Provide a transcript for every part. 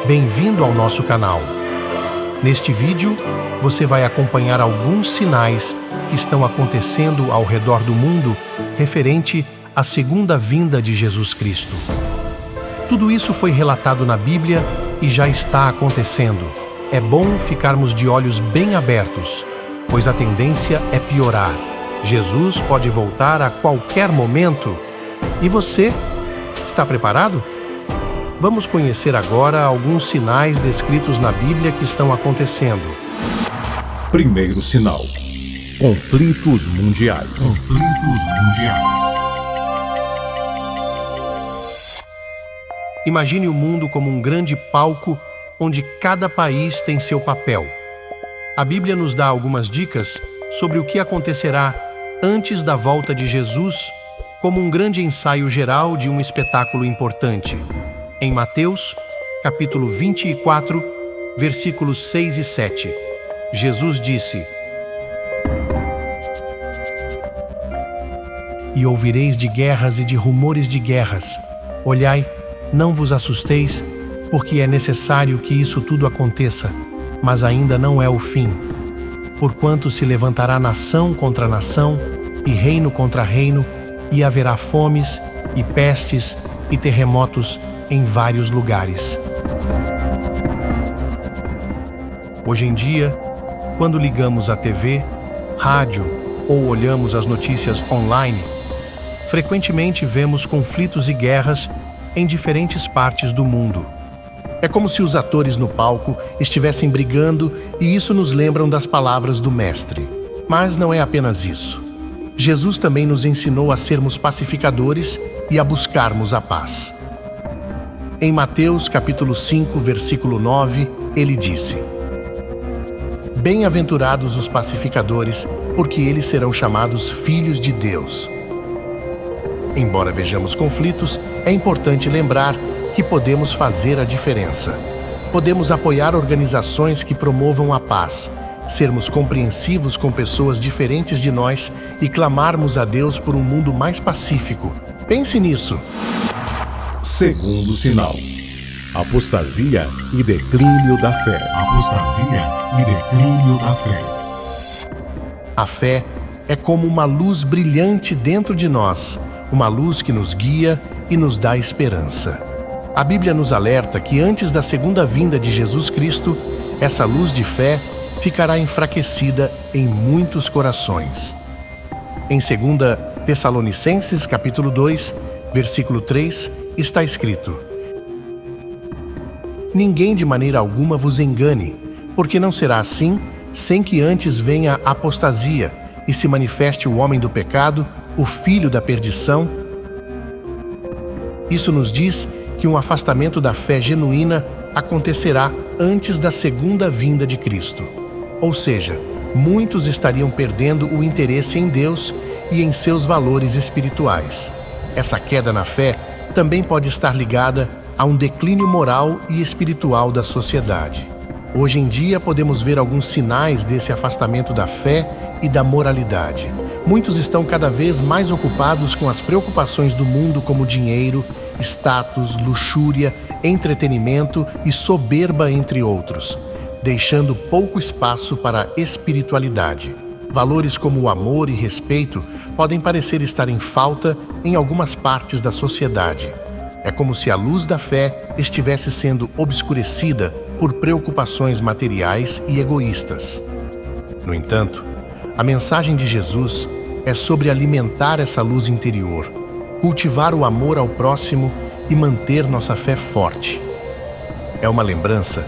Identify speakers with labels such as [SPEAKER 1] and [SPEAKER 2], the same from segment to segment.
[SPEAKER 1] Bem-vindo ao nosso canal. Neste vídeo, você vai acompanhar alguns sinais que estão acontecendo ao redor do mundo referente à segunda vinda de Jesus Cristo. Tudo isso foi relatado na Bíblia e já está acontecendo. É bom ficarmos de olhos bem abertos, pois a tendência é piorar. Jesus pode voltar a qualquer momento. E você, está preparado? Vamos conhecer agora alguns sinais descritos na Bíblia que estão acontecendo.
[SPEAKER 2] Primeiro sinal: conflitos mundiais.
[SPEAKER 1] Imagine o mundo como um grande palco onde cada país tem seu papel. A Bíblia nos dá algumas dicas sobre o que acontecerá antes da volta de Jesus, como um grande ensaio geral de um espetáculo importante. Em Mateus, capítulo 24, versículos 6 e 7, Jesus disse: "E ouvireis de guerras e de rumores de guerras. Olhai, não vos assusteis, porque é necessário que isso tudo aconteça, mas ainda não é o fim. Porquanto se levantará nação contra nação, e reino contra reino, e haverá fomes, e pestes, e terremotos em vários lugares." Hoje em dia, quando ligamos a TV, rádio ou olhamos as notícias online, frequentemente vemos conflitos e guerras em diferentes partes do mundo. É como se os atores no palco estivessem brigando e isso nos lembra das palavras do Mestre. Mas não é apenas isso. Jesus também nos ensinou a sermos pacificadores e a buscarmos a paz. Em Mateus capítulo 5, versículo 9, ele disse: "Bem-aventurados os pacificadores, porque eles serão chamados filhos de Deus." Embora vejamos conflitos, é importante lembrar que podemos fazer a diferença. Podemos apoiar organizações que promovam a paz, sermos compreensivos com pessoas diferentes de nós e clamarmos a Deus por um mundo mais pacífico. Pense nisso.
[SPEAKER 2] Segundo sinal: apostasia e declínio da fé.
[SPEAKER 1] A fé é como uma luz brilhante dentro de nós, uma luz que nos guia e nos dá esperança. A Bíblia nos alerta que antes da segunda vinda de Jesus Cristo, essa luz de fé ficará enfraquecida em muitos corações. Em 2 Tessalonicenses, capítulo 2, versículo 3, está escrito: "Ninguém de maneira alguma vos engane, porque não será assim, sem que antes venha a apostasia e se manifeste o homem do pecado, o filho da perdição." Isso nos diz que um afastamento da fé genuína acontecerá antes da segunda vinda de Cristo. Ou seja, muitos estariam perdendo o interesse em Deus e em seus valores espirituais. Essa queda na fé também pode estar ligada a um declínio moral e espiritual da sociedade. Hoje em dia podemos ver alguns sinais desse afastamento da fé e da moralidade. Muitos estão cada vez mais ocupados com as preocupações do mundo, como dinheiro, status, luxúria, entretenimento e soberba, entre outros, deixando pouco espaço para a espiritualidade. Valores como o amor e respeito podem parecer estar em falta em algumas partes da sociedade. É como se a luz da fé estivesse sendo obscurecida por preocupações materiais e egoístas. No entanto, a mensagem de Jesus é sobre alimentar essa luz interior, cultivar o amor ao próximo e manter nossa fé forte. É uma lembrança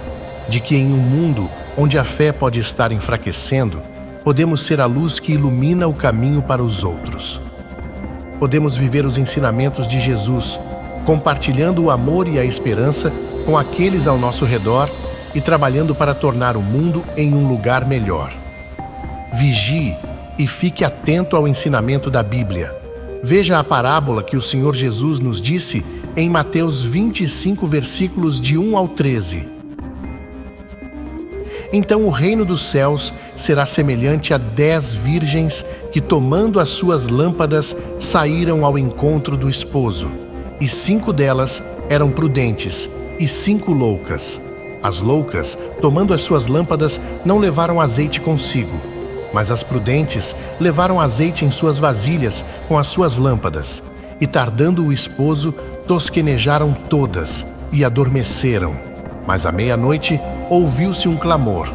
[SPEAKER 1] de que em um mundo onde a fé pode estar enfraquecendo, podemos ser a luz que ilumina o caminho para os outros. Podemos viver os ensinamentos de Jesus, compartilhando o amor e a esperança com aqueles ao nosso redor e trabalhando para tornar o mundo em um lugar melhor. Vigie e fique atento ao ensinamento da Bíblia. Veja a parábola que o Senhor Jesus nos disse em Mateus 25, versículos de 1 ao 13. "Então o reino dos céus será semelhante a 10 virgens que, tomando as suas lâmpadas, saíram ao encontro do esposo. E 5 delas eram prudentes e 5 loucas. As loucas, tomando as suas lâmpadas, não levaram azeite consigo, mas as prudentes levaram azeite em suas vasilhas com as suas lâmpadas. E tardando o esposo, tosquenejaram todas e adormeceram. Mas à meia-noite ouviu-se um clamor.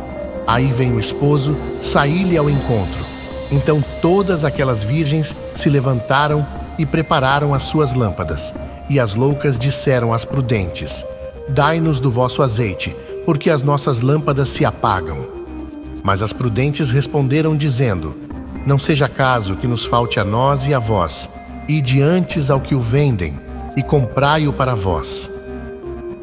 [SPEAKER 1] Aí vem o esposo, saí-lhe ao encontro. Então todas aquelas virgens se levantaram e prepararam as suas lâmpadas. E as loucas disseram às prudentes: dai-nos do vosso azeite, porque as nossas lâmpadas se apagam. Mas as prudentes responderam dizendo: não seja caso que nos falte a nós e a vós. Ide antes ao que o vendem, e comprai-o para vós.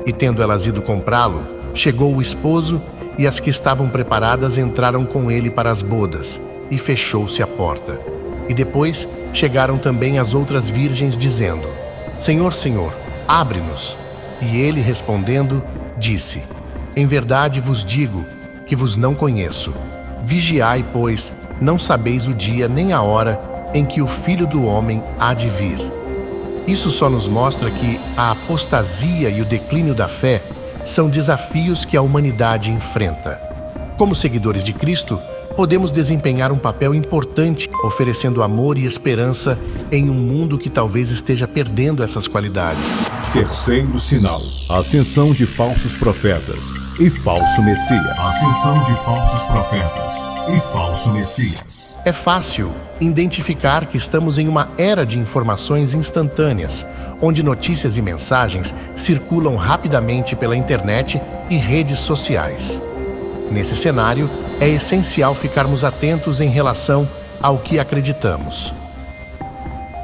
[SPEAKER 1] E tendo elas ido comprá-lo, chegou o esposo, e as que estavam preparadas entraram com ele para as bodas, e fechou-se a porta. E depois chegaram também as outras virgens, dizendo: Senhor, Senhor, abre-nos. E ele, respondendo, disse: em verdade vos digo que vos não conheço. Vigiai, pois, não sabeis o dia nem a hora em que o Filho do Homem há de vir. Isso só nos mostra que a apostasia e o declínio da fé são desafios que a humanidade enfrenta. Como seguidores de Cristo, podemos desempenhar um papel importante, oferecendo amor e esperança em um mundo que talvez esteja perdendo essas qualidades.
[SPEAKER 2] Terceiro sinal: ascensão de falsos profetas e falso Messias.
[SPEAKER 3] Ascensão de falsos profetas e falso Messias.
[SPEAKER 1] É fácil identificar que estamos em uma era de informações instantâneas, onde notícias e mensagens circulam rapidamente pela internet e redes sociais. Nesse cenário, é essencial ficarmos atentos em relação ao que acreditamos.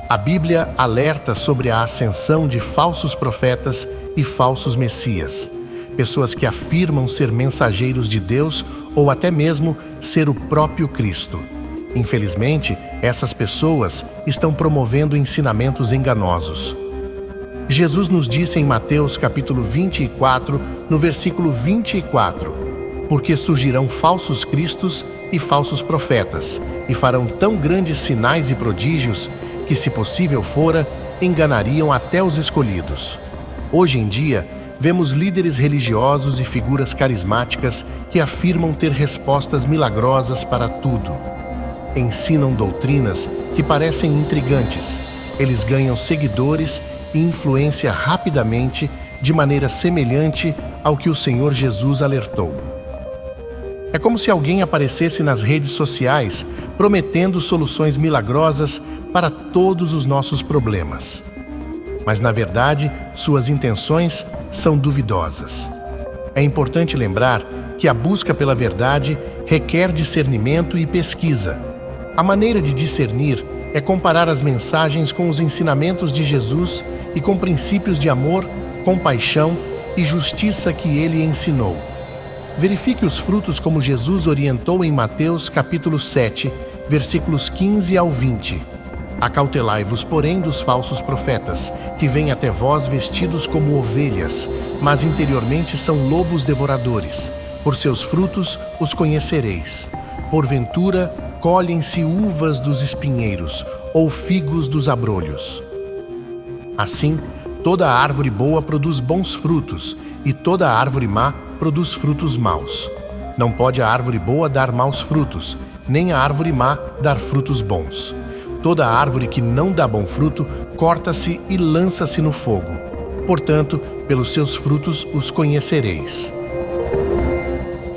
[SPEAKER 1] A Bíblia alerta sobre a ascensão de falsos profetas e falsos messias, pessoas que afirmam ser mensageiros de Deus ou até mesmo ser o próprio Cristo. Infelizmente, essas pessoas estão promovendo ensinamentos enganosos. Jesus nos disse em Mateus capítulo 24, no versículo 24: porque surgirão falsos cristos e falsos profetas, e farão tão grandes sinais e prodígios que, se possível fora, enganariam até os escolhidos. Hoje em dia, vemos líderes religiosos e figuras carismáticas que afirmam ter respostas milagrosas para tudo. Ensinam doutrinas que parecem intrigantes. Eles ganham seguidores e influência rapidamente, de maneira semelhante ao que o Senhor Jesus alertou. É como se alguém aparecesse nas redes sociais prometendo soluções milagrosas para todos os nossos problemas. Mas, na verdade, suas intenções são duvidosas. É importante lembrar que a busca pela verdade requer discernimento e pesquisa. A maneira de discernir é comparar as mensagens com os ensinamentos de Jesus e com princípios de amor, compaixão e justiça que ele ensinou. Verifique os frutos como Jesus orientou em Mateus capítulo 7, versículos 15 ao 20. Acautelai-vos, porém, dos falsos profetas, que vêm até vós vestidos como ovelhas, mas interiormente são lobos devoradores. Por seus frutos os conhecereis. Porventura, colhem-se uvas dos espinheiros, ou figos dos abrolhos. Assim, toda árvore boa produz bons frutos, e toda árvore má produz frutos maus. Não pode a árvore boa dar maus frutos, nem a árvore má dar frutos bons. Toda árvore que não dá bom fruto, corta-se e lança-se no fogo. Portanto, pelos seus frutos os conhecereis.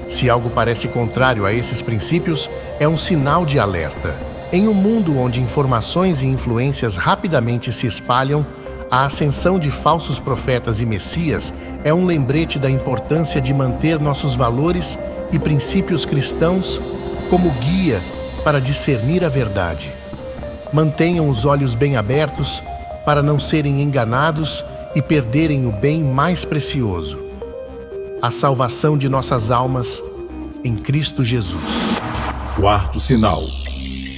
[SPEAKER 1] Se algo parece contrário a esses princípios, é um sinal de alerta. Em um mundo onde informações e influências rapidamente se espalham, a ascensão de falsos profetas e messias é um lembrete da importância de manter nossos valores e princípios cristãos como guia para discernir a verdade. Mantenham os olhos bem abertos para não serem enganados e perderem o bem mais precioso: a salvação de nossas almas em Cristo Jesus.
[SPEAKER 2] Quarto sinal: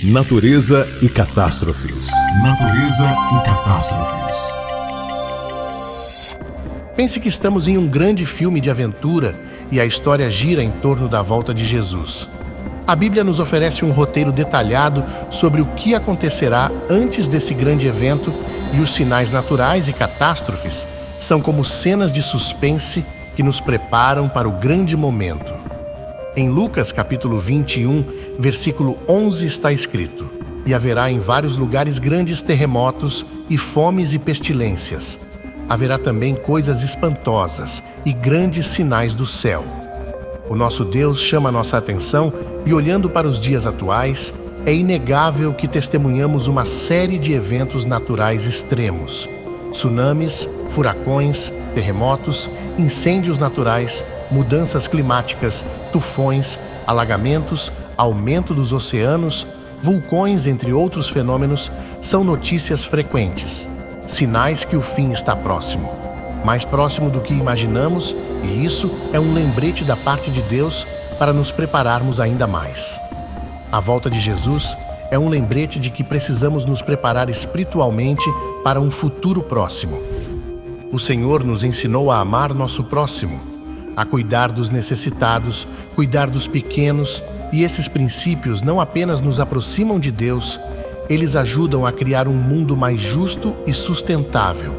[SPEAKER 2] natureza e catástrofes.
[SPEAKER 3] Natureza e catástrofes.
[SPEAKER 1] Pense que estamos em um grande filme de aventura e a história gira em torno da volta de Jesus. A Bíblia nos oferece um roteiro detalhado sobre o que acontecerá antes desse grande evento, e os sinais naturais e catástrofes são como cenas de suspense que nos preparam para o grande momento. Em Lucas capítulo 21, versículo 11 está escrito: "E haverá em vários lugares grandes terremotos e fomes e pestilências. Haverá também coisas espantosas e grandes sinais do céu." O nosso Deus chama nossa atenção e, olhando para os dias atuais, é inegável que testemunhamos uma série de eventos naturais extremos: tsunamis, furacões, terremotos, incêndios naturais, mudanças climáticas, tufões, alagamentos, aumento dos oceanos, vulcões, entre outros fenômenos, são notícias frequentes, sinais que o fim está próximo, mais próximo do que imaginamos, e isso é um lembrete da parte de Deus para nos prepararmos ainda mais. A volta de Jesus é um lembrete de que precisamos nos preparar espiritualmente para um futuro próximo. O Senhor nos ensinou a amar nosso próximo, a cuidar dos necessitados, cuidar dos pequenos, e esses princípios não apenas nos aproximam de Deus, eles ajudam a criar um mundo mais justo e sustentável.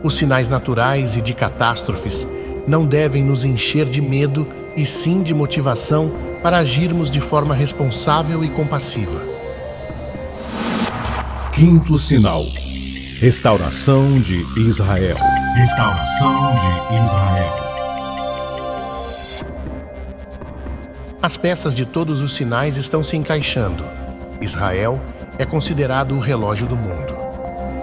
[SPEAKER 1] Os sinais naturais e de catástrofes não devem nos encher de medo, e sim de motivação para agirmos de forma responsável e compassiva.
[SPEAKER 2] Quinto sinal: restauração de Israel.
[SPEAKER 3] Restauração de Israel.
[SPEAKER 1] As peças de todos os sinais estão se encaixando. Israel é considerado o relógio do mundo.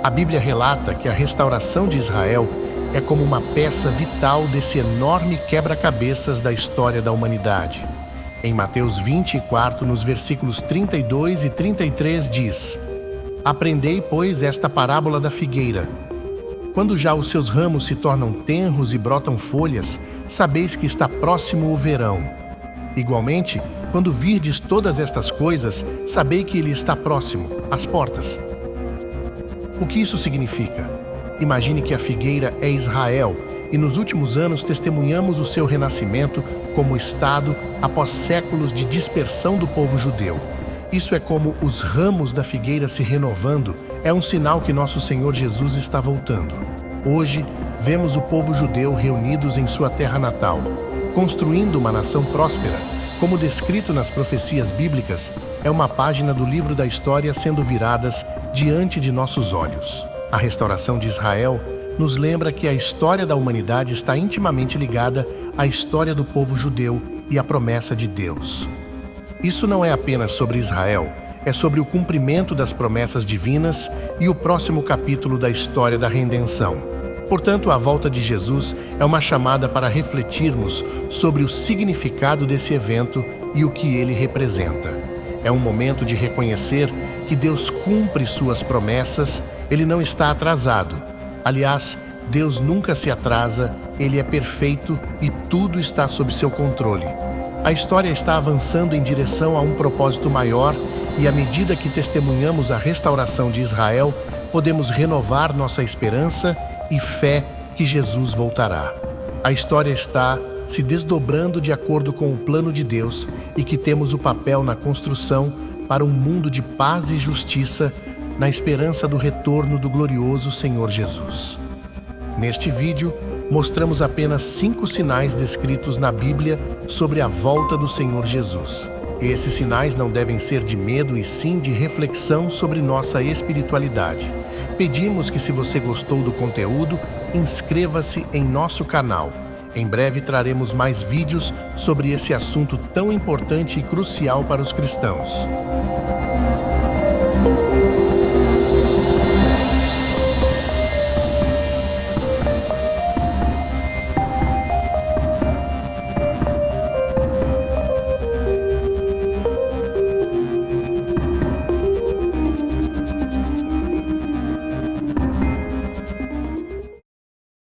[SPEAKER 1] A Bíblia relata que a restauração de Israel é como uma peça vital desse enorme quebra-cabeças da história da humanidade. Em Mateus 24, nos versículos 32 e 33, diz: "Aprendei, pois, esta parábola da figueira. Quando já os seus ramos se tornam tenros e brotam folhas, sabeis que está próximo o verão. Igualmente, quando virdes todas estas coisas, sabei que ele está próximo, às portas." O que isso significa? Imagine que a figueira é Israel, e nos últimos anos testemunhamos o seu renascimento como Estado após séculos de dispersão do povo judeu. Isso é como os ramos da figueira se renovando, é um sinal que nosso Senhor Jesus está voltando. Hoje, vemos o povo judeu reunidos em sua terra natal, construindo uma nação próspera. Como descrito nas profecias bíblicas, é uma página do livro da história sendo viradas diante de nossos olhos. A restauração de Israel nos lembra que a história da humanidade está intimamente ligada à história do povo judeu e à promessa de Deus. Isso não é apenas sobre Israel, é sobre o cumprimento das promessas divinas e o próximo capítulo da história da redenção. Portanto, a volta de Jesus é uma chamada para refletirmos sobre o significado desse evento e o que ele representa. É um momento de reconhecer que Deus cumpre suas promessas, ele não está atrasado. Aliás, Deus nunca se atrasa, ele é perfeito e tudo está sob seu controle. A história está avançando em direção a um propósito maior, e à medida que testemunhamos a restauração de Israel, podemos renovar nossa esperança e fé que Jesus voltará. A história está se desdobrando de acordo com o plano de Deus, e que temos o papel na construção para um mundo de paz e justiça, na esperança do retorno do glorioso Senhor Jesus. Neste vídeo, mostramos apenas 5 sinais descritos na Bíblia sobre a volta do Senhor Jesus. Esses sinais não devem ser de medo, e sim de reflexão sobre nossa espiritualidade. Pedimos que, se você gostou do conteúdo, inscreva-se em nosso canal. Em breve traremos mais vídeos sobre esse assunto tão importante e crucial para os cristãos.